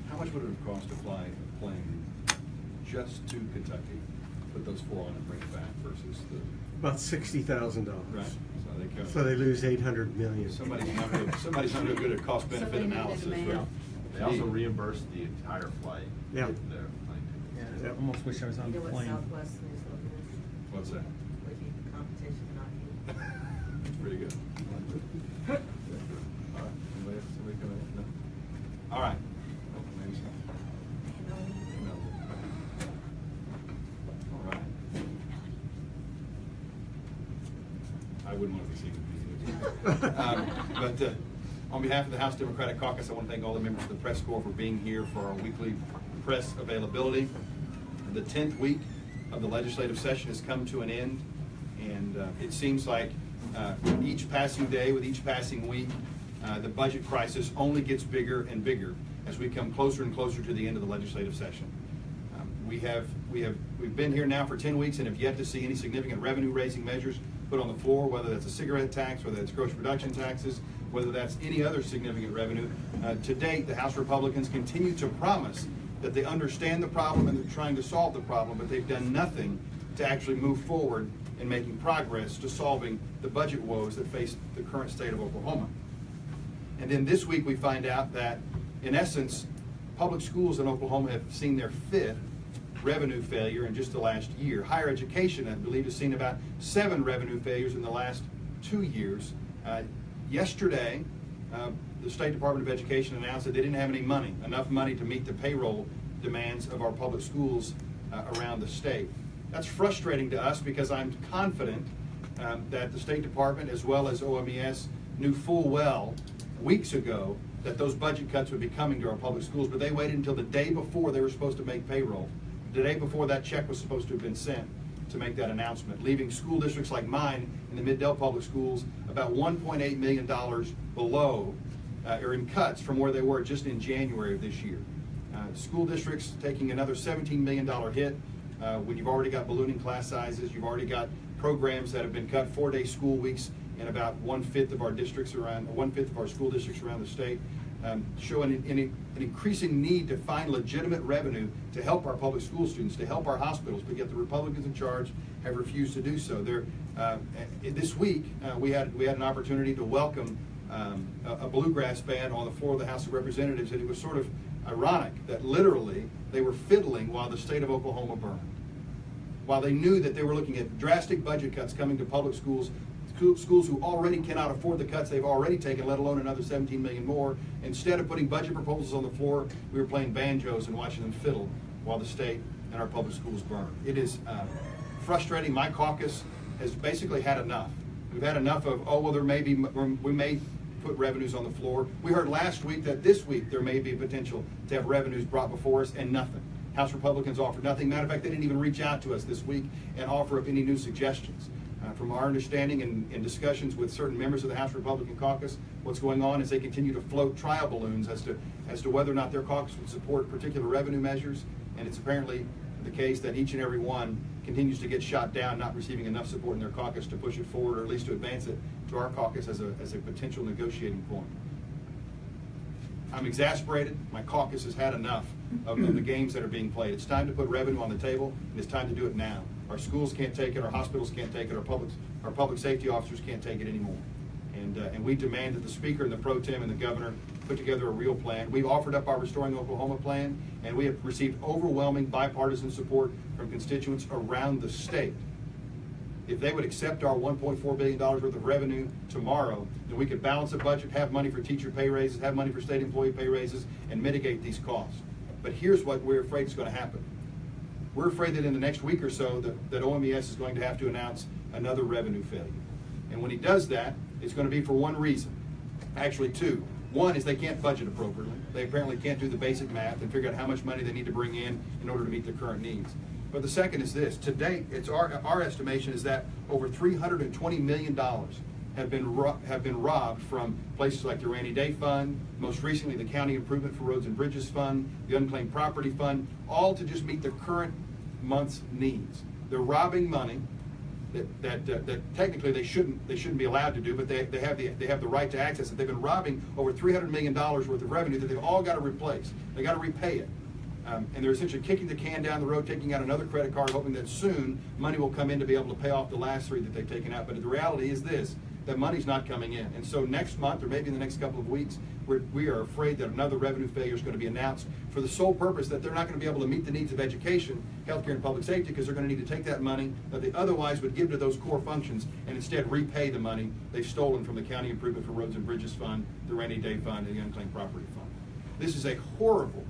How much would it have cost to fly a plane just to Kentucky, put those 4 on and bring it back versus the... About $60,000. Right. So they lose $800 million. Somebody's not real good at cost-benefit analysis, right? They also reimburse the entire flight. Yeah. Their plane tickets. Yeah, I almost wish I was on the what plane. Southwest is looking at? What's that? We beat the competition, not you. That's pretty good. All right. Somebody come in? No? All right. Oh, maybe so. No. All right. I wouldn't want to be seen with me. On behalf of the House Democratic Caucus, I want to thank all the members of the press corps for being here for our weekly press availability. The 10th week of the legislative session has come to an end, and it seems like each passing day, with each passing week, the budget crisis only gets bigger and bigger as we come closer and closer to the end of the legislative session. We've been here now for 10 weeks and have yet to see any significant revenue-raising measures put on the floor, whether that's a cigarette tax, whether that's gross production taxes, whether that's any other significant revenue. To date, the House Republicans continue to promise that they understand the problem and they're trying to solve the problem, but they've done nothing to actually move forward in making progress to solving the budget woes that face the current state of Oklahoma. And then this week we find out that, in essence, public schools in Oklahoma have seen their 5th revenue failure in just the last year. Higher education, I believe, has seen about 7 revenue failures in the last 2 years. Yesterday, the State Department of Education announced that they didn't have enough money to meet the payroll demands of our public schools around the state. That's frustrating to us because I'm confident that the State Department, as well as OMES, knew full well weeks ago that those budget cuts would be coming to our public schools, but they waited until the day before they were supposed to make payroll, the day before that check was supposed to have been sent, to make that announcement, leaving school districts like mine in the Mid-Del Public Schools about $1.8 million below or in cuts from where they were just in January of this year. School districts taking another $17 million hit when you've already got ballooning class sizes, you've already got programs that have been cut, 4-day school weeks in about 1/5 of our districts around, 1/5 of our school districts around the state, showing an increasing need to find legitimate revenue to help our public school students, to help our hospitals, but yet the Republicans in charge have refused to do so. This week, we had an opportunity to welcome a bluegrass band on the floor of the House of Representatives, and it was sort of ironic that literally they were fiddling while the state of Oklahoma burned. While they knew that they were looking at drastic budget cuts coming to public schools, schools who already cannot afford the cuts they've already taken, let alone another 17 million more. Instead of putting budget proposals on the floor, we were playing banjos and watching them fiddle while the state and our public schools burn. It is frustrating. My caucus has basically had enough. We've had enough of, oh, well, we may put revenues on the floor. We heard last week that this week there may be potential to have revenues brought before us, and nothing. House Republicans offered nothing. Matter of fact, they didn't even reach out to us this week and offer up any new suggestions. From our understanding and discussions with certain members of the House Republican caucus, what's going on is they continue to float trial balloons as to whether or not their caucus would support particular revenue measures, and it's apparently the case that each and every one continues to get shot down, not receiving enough support in their caucus to push it forward, or at least to advance it to our caucus as a potential negotiating point. I'm exasperated. My caucus has had enough of the games that are being played. It's time to put revenue on the table, and it's time to do it now. Our schools can't take it, our hospitals can't take it, our public safety officers can't take it anymore. And we demand that the Speaker and the Pro Tem and the Governor put together a real plan. We've offered up our Restoring Oklahoma plan, and we have received overwhelming bipartisan support from constituents around the state. If they would accept our $1.4 billion worth of revenue tomorrow, then we could balance the budget, have money for teacher pay raises, have money for state employee pay raises, and mitigate these costs. But here's what we're afraid is going to happen. We're afraid that in the next week or so that OMES is going to have to announce another revenue failure. And when he does that, it's going to be for one reason. Actually, two. One is they can't budget appropriately. They apparently can't do the basic math and figure out how much money they need to bring in order to meet their current needs. But the second is this. To date, it's our estimation is that over $320 million have been robbed from places like the Rainy Day Fund, most recently the County Improvement for Roads and Bridges Fund, the Unclaimed Property Fund, all to just meet the current month's needs. They're robbing money that technically they shouldn't be allowed to do, but they have the right to access it. They've been robbing over $300 million worth of revenue that they've all got to replace. They got to repay it. And they're essentially kicking the can down the road, taking out another credit card, hoping that soon money will come in to be able to pay off the last 3 that they've taken out. But the reality is this, that money's not coming in. And so next month, or maybe in the next couple of weeks, we are afraid that another revenue failure is going to be announced for the sole purpose that they're not going to be able to meet the needs of education, healthcare, and public safety, because they're going to need to take that money that they otherwise would give to those core functions and instead repay the money they've stolen from the County Improvement for Roads and Bridges Fund, the Rainy Day Fund, and the Unclaimed Property Fund. This is a horrible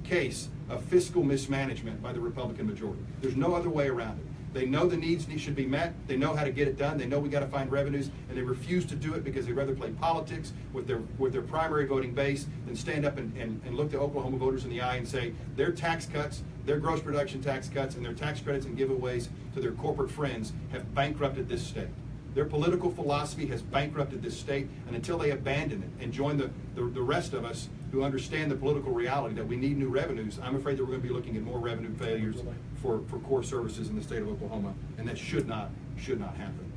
case of fiscal mismanagement by the Republican majority. There's no other way around it. They know the needs should be met. They know how to get it done. They know we got to find revenues, and they refuse to do it because they'd rather play politics with their primary voting base than stand up and look the Oklahoma voters in the eye and say their tax cuts, their gross production tax cuts, and their tax credits and giveaways to their corporate friends have bankrupted this state. Their political philosophy has bankrupted this state, and until they abandon it and join the rest of us who understand the political reality that we need new revenues, I'm afraid that we're going to be looking at more revenue failures for core services in the state of Oklahoma, and that should not happen.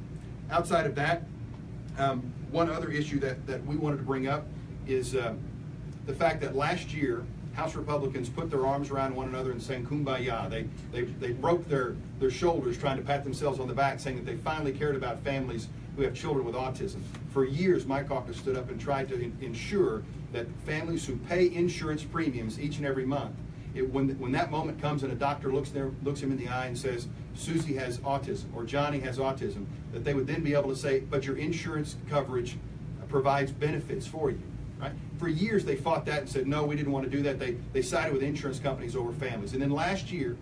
Outside of that, one other issue that we wanted to bring up is the fact that last year House Republicans put their arms around one another and sang kumbaya. They broke their shoulders trying to pat themselves on the back, saying that they finally cared about families who have children with autism. For years, my caucus stood up and tried to ensure that families who pay insurance premiums each and every month, when that moment comes and a doctor looks him in the eye and says, Susie has autism or Johnny has autism, that they would then be able to say, but your insurance coverage provides benefits for you. Right? For years they fought that and said, no, we didn't want to do that. They sided with insurance companies over families. And then last year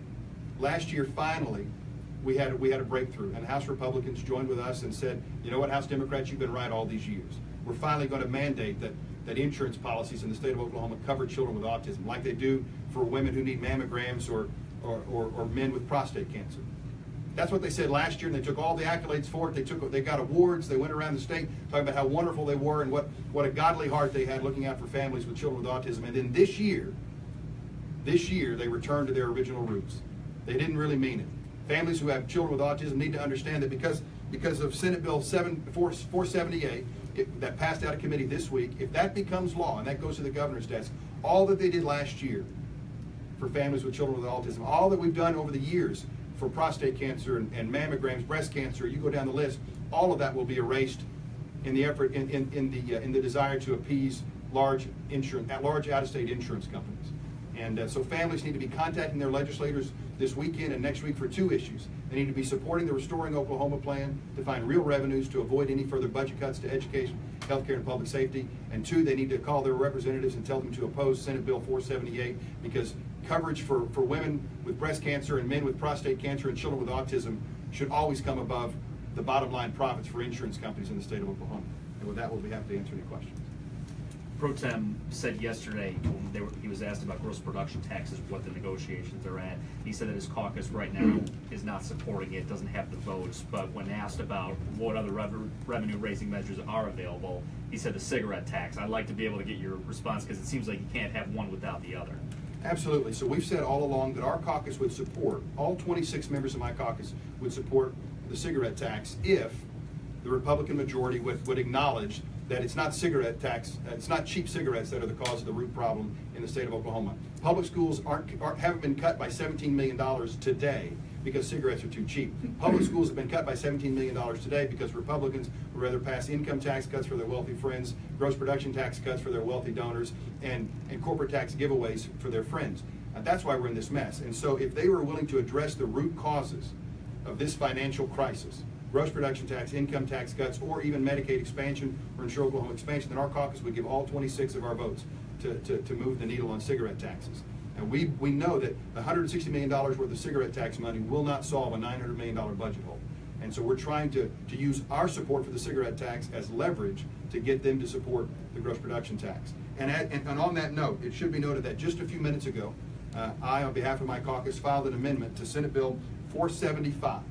finally, we had a breakthrough, and House Republicans joined with us and said, you know what, House Democrats, you've been right all these years. We're finally going to mandate that insurance policies in the state of Oklahoma cover children with autism, like they do for women who need mammograms or men with prostate cancer. That's what they said last year, and they took all the accolades for it. They got awards. They went around the state talking about how wonderful they were and what a godly heart they had looking out for families with children with autism. And then this year they returned to their original roots. They didn't really mean it. Families who have children with autism need to understand that because of Senate Bill 478 that passed out of committee this week, if that becomes law and that goes to the governor's desk, all that they did last year for families with children with autism, all that we've done over the years for prostate cancer and mammograms, breast cancer, you go down the list, all of that will be erased in the effort in the desire to appease large out-of-state insurance companies. And so families need to be contacting their legislators this weekend and next week for 2 issues. They need to be supporting the Restoring Oklahoma plan to find real revenues to avoid any further budget cuts to education, healthcare, and public safety. And 2, they need to call their representatives and tell them to oppose Senate Bill 478 because coverage for women with breast cancer and men with prostate cancer and children with autism should always come above the bottom line profits for insurance companies in the state of Oklahoma. And with that, we'll be happy to answer any questions. Pro Tem said yesterday when he was asked about gross production taxes, what the negotiations are at. He said that his caucus right now is not supporting it, doesn't have the votes. But when asked about what other revenue-raising measures are available, he said the cigarette tax. I'd like to be able to get your response because it seems like you can't have one without the other. Absolutely. So we've said all along that our caucus would support, all 26 members of my caucus would support the cigarette tax if the Republican majority would acknowledge that it's not cigarette tax, it's not cheap cigarettes that are the cause of the root problem in the state of Oklahoma. Public schools haven't been cut by $17 million today because cigarettes are too cheap. Public schools have been cut by $17 million today because Republicans would rather pass income tax cuts for their wealthy friends, gross production tax cuts for their wealthy donors, and corporate tax giveaways for their friends. That's why we're in this mess. And so if they were willing to address the root causes of this financial crisis, gross production tax, income tax cuts, or even Medicaid expansion or Insure Oklahoma expansion, then our caucus would give all 26 of our votes to move the needle on cigarette taxes. And we know that the $160 million worth of cigarette tax money will not solve a $900 million budget hole. And so we're trying to use our support for the cigarette tax as leverage to get them to support the gross production tax. And on that note, it should be noted that just a few minutes ago, I, on behalf of my caucus, filed an amendment to Senate Bill 475.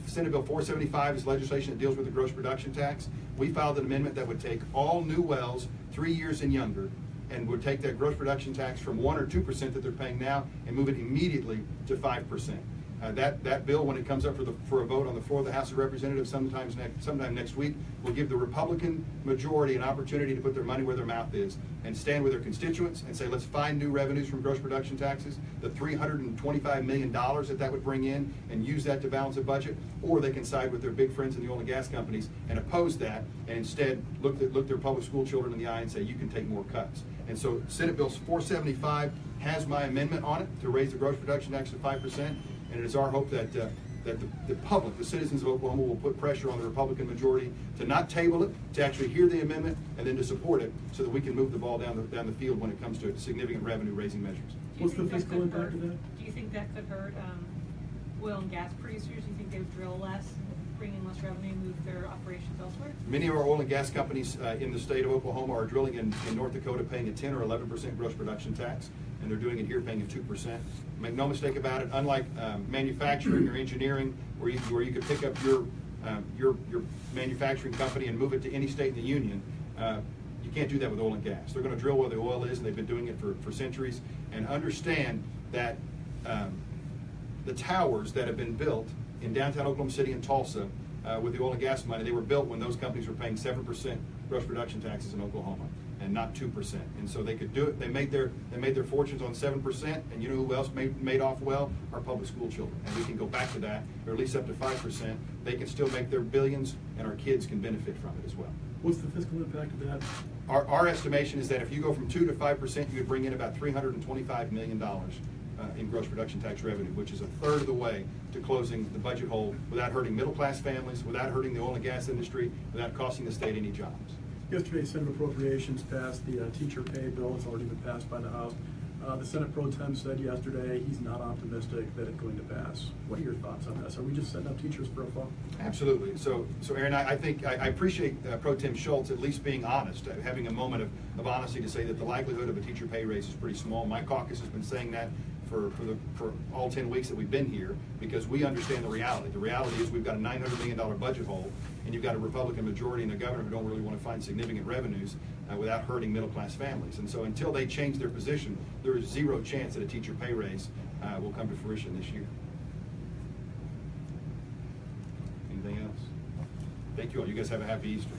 Senate Bill 475 is legislation that deals with the gross production tax. We filed an amendment that would take all new wells 3 years and younger and would take that gross production tax from 1 or 2% that they're paying now and move it immediately to 5%. That bill, when it comes up for a vote on the floor of the House of Representatives sometime next week, will give the Republican majority an opportunity to put their money where their mouth is and stand with their constituents and say, let's find new revenues from gross production taxes, the $325 million that would bring in, and use that to balance a budget. Or they can side with their big friends in the oil and gas companies and oppose that, and instead look their public school children in the eye and say, you can take more cuts. And so Senate Bill 475 has my amendment on it to raise the gross production tax to 5%, and it is our hope that the public, the citizens of Oklahoma, will put pressure on the Republican majority to not table it, to actually hear the amendment, and then to support it, so that we can move the ball down the field when it comes to significant revenue-raising measures. What's the fiscal impact of that? Do you think that could hurt oil and gas producers? Do you think they would drill less, bring in less revenue, move their operations elsewhere? Many of our oil and gas companies in the state of Oklahoma are drilling in North Dakota paying a 10 or 11% gross production tax, and they're doing it here paying a 2%. Make no mistake about it, unlike manufacturing or engineering, where you could pick up your manufacturing company and move it to any state in the union, you can't do that with oil and gas. They're going to drill where the oil is, and they've been doing it for centuries. And understand that the towers that have been built in downtown Oklahoma City and Tulsa with the oil and gas money, they were built when those companies were paying 7% gross production taxes in Oklahoma, and not 2%. And so they could do it. They made their fortunes on 7%. And you know who else made off well? Our public school children. And we can go back to that, or at least up to 5%. They can still make their billions, and our kids can benefit from it as well. What's the fiscal impact of that? Our estimation is that if you go from 2 to 5%, you could bring in about $325 million in gross production tax revenue, which is a third of the way to closing the budget hole without hurting middle-class families, without hurting the oil and gas industry, without costing the state any jobs. Yesterday, Senate Appropriations passed the teacher pay bill. It's already been passed by the House. The Senate Pro Tem said yesterday he's not optimistic that it's going to pass. What are your thoughts on this? Are we just setting up teachers for a fall? Absolutely. So Aaron, I think I appreciate Pro Tem Schultz at least being honest, having a moment of honesty to say that the likelihood of a teacher pay raise is pretty small. My caucus has been saying that for all 10 weeks that we've been here, because we understand the reality. The reality is we've got a $900 million budget hole, and you've got a Republican majority and a governor who don't really want to find significant revenues without hurting middle-class families. And so until they change their position, there is zero chance that a teacher pay raise will come to fruition this year. Anything else? Thank you all. You guys have a happy Easter.